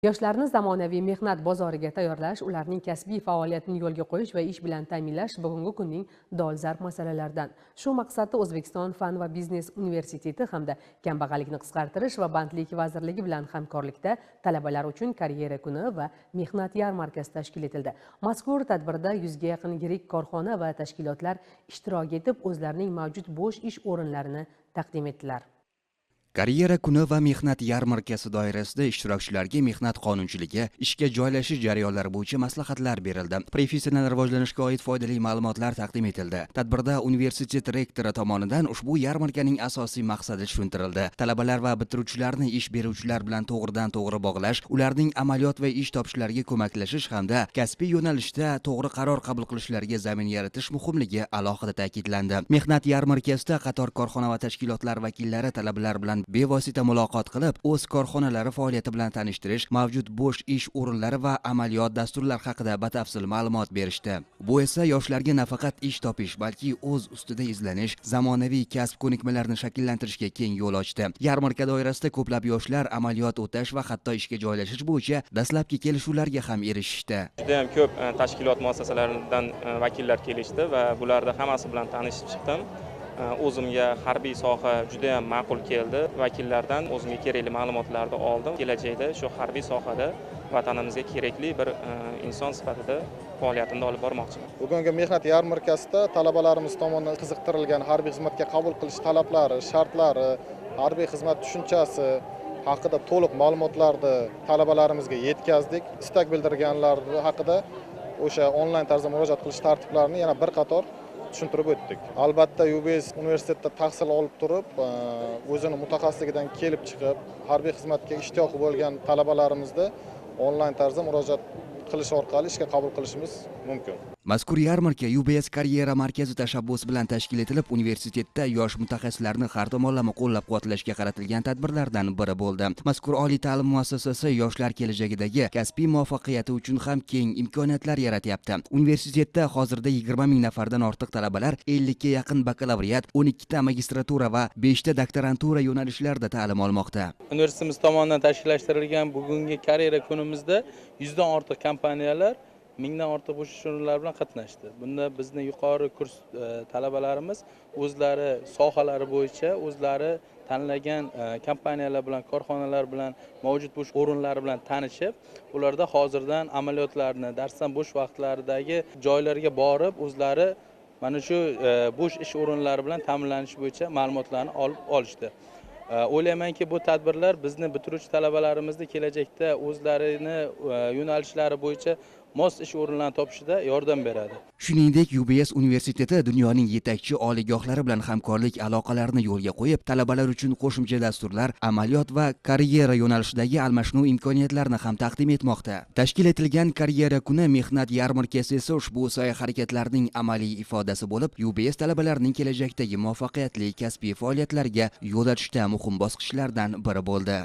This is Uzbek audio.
Yoshlarni zamonaviy mehnat bozoriga tayyorlash, ularning kasbiy faoliyatini yo'lga qo'yish va ish bilan ta'minlash bugungi kunning dolzarb masalalaridan. Shu maqsadda O'zbekiston Fan va biznes universiteti hamda kambag'allikni qisqartirish va bandlik vazirligi bilan hamkorlikda talabalar uchun karyera kuni va mehnat yarmarkasi tashkil etildi. Mazkur tadbirda 100 ga yaqin yirik korxona va tashkilotlar ishtirok etib, o'zlarining mavjud bo'sh ish o'rinlarini taqdim etdilar. Karyera kuni va mehnat yarmarkasi doirasida ishtirokchilarga mehnat qonunchiligi, ishga joylashish jarayonlari bo'yicha maslahatlar berildi. Professional rivojlanishga oid foydali ma'lumotlar taqdim etildi. Tadbirda universitet rektori tomonidan ushbu yarmarkaning asosiy maqsadi tushuntirildi. Talabalar va bitiruvchilarni ish beruvchilar bilan to'g'ridan-to'g'ri bog'lash, ularning amaliyot va ish topishlariga ko'maklashish hamda kasbiy yo'nalishda to'g'ri qaror qabul qilishlariga zamin yaratish muhimligi alohida ta'kidlandi. Mehnat yarmarkasida qator korxona va tashkilotlar vakillari talabalar bilan bevosita muloqot qilib, o'z korxonalari faoliyati bilan tanishtirish, mavjud bo'sh ish o'rinlari va amaliyot dasturlar haqida batafsil ma'lumot berishdi. Bu esa yoshlarga nafaqat ish topish, balki o'z ustida izlanish, zamonaviy kasb ko'nikmalarini shakllantirishga keng yo'l ochdi. Yarmarka doirasida ko'plab yoshlar amaliyot o'tash va hatto ishga joylashish bo'yicha dastlabki kelishuvlarga ham erishishdi. Juda ham ko'p tashkilot muassasalaridan vakillar kelishdi va bularda hammasi bilan tanishib chiqdim. O'zimga harbiy soha juda ham ma'qul keldi. Vakillardan o'zimga kerakli ma'lumotlarni oldim. Kelajakda shu harbiy sohada vatanimizga kerakli bir inson sifatida faoliyatimni olib bormoqchiman. Bugungi mehnat yarmarkasida talabalarimiz tomonidan qiziqtirilgan harbiy xizmatga qabul qilish talablari, shartlari, harbiy xizmat tushunchasi haqida to'liq ma'lumotlarni talabalarimizga yetkazdik. Istak bildirganlar haqida o'sha onlayn tarzda murojaat qilish tartiblarini yana bir qator tushuntirib o'tdik. Albatta, UBS universitetda tahsil olib turib, o'zini mutaxassisligidan kelib chiqib, harbiy xizmatga ishtiyoqi bo'lgan talabalarimizni onlayn tarzda murojaat qilish orqali ishga qabul qilishimiz mumkin. Mazkur yarmarka UBS karyera markazi tashabbusi bilan tashkil etilib, universitetda yosh mutaxassislarni har tomonlama qo'llab-quvvatlashga qaratilgan tadbirlardan biri bo'ldi. Mazkur oliy ta'lim muassasasi yoshlar kelajagidagi kasbiy muvaffaqiyati uchun ham keng imkoniyatlar yaratyapti. Universitetda hozirda 20 ming nafardan ortiq talabalar 50 ga yaqin bakalavriat, 12 ta magistratura va 5 ta doktorantura yo'nalishlarida ta'lim olmoqda. Universitetimiz tomonidan tashkillashtirilgan bugungi karyera kunimizda 100 dan ortiq kompaniyalar, 1000 dan ortiq bo'sh ish o'rinlari bilan qatnashdi. Bunda bizni yuqori kurs talabalarimiz o'zlari sohalari bo'yicha o'zlari tanlagan kompaniyalar bilan, korxonalar bilan, mavjud bo'sh o'rinlari bilan tanishib, ularda hozirdan amaliyotlarni, darsdan bo'sh vaqtlaridagi joylarga borib, o'zlari mana shu bo'sh ish o'rinlari bilan ta'minlanish bo'yicha ma'lumotlarni olishdi. O'ylaymanki, bu tadbirlar bizni bitiruvchi talabalarimizni kelajakda o'zlarini yo'nalishlari bo'yicha mos ish o'rinlarini topishida yordam beradi. Shuningdek, UBS universiteti dunyoning yetakchi oliygohlari bilan hamkorlik aloqalarini yo'lga qo'yib, talabalar uchun qo'shimcha dasturlar, amaliyot va karyera yo'nalishidagi almashinuv imkoniyatlarini ham taqdim etmoqda. Tashkil etilgan karyera kuni mehnat yarmarkasi esa ushbu sa'y-harakatlarning amaliy ifodasi bo'lib, UBS talabalarining kelajakdagi muvaffaqiyatli kasbiy faoliyatlariga yo'l ochishda muhim bosqichlardan biri bo'ldi.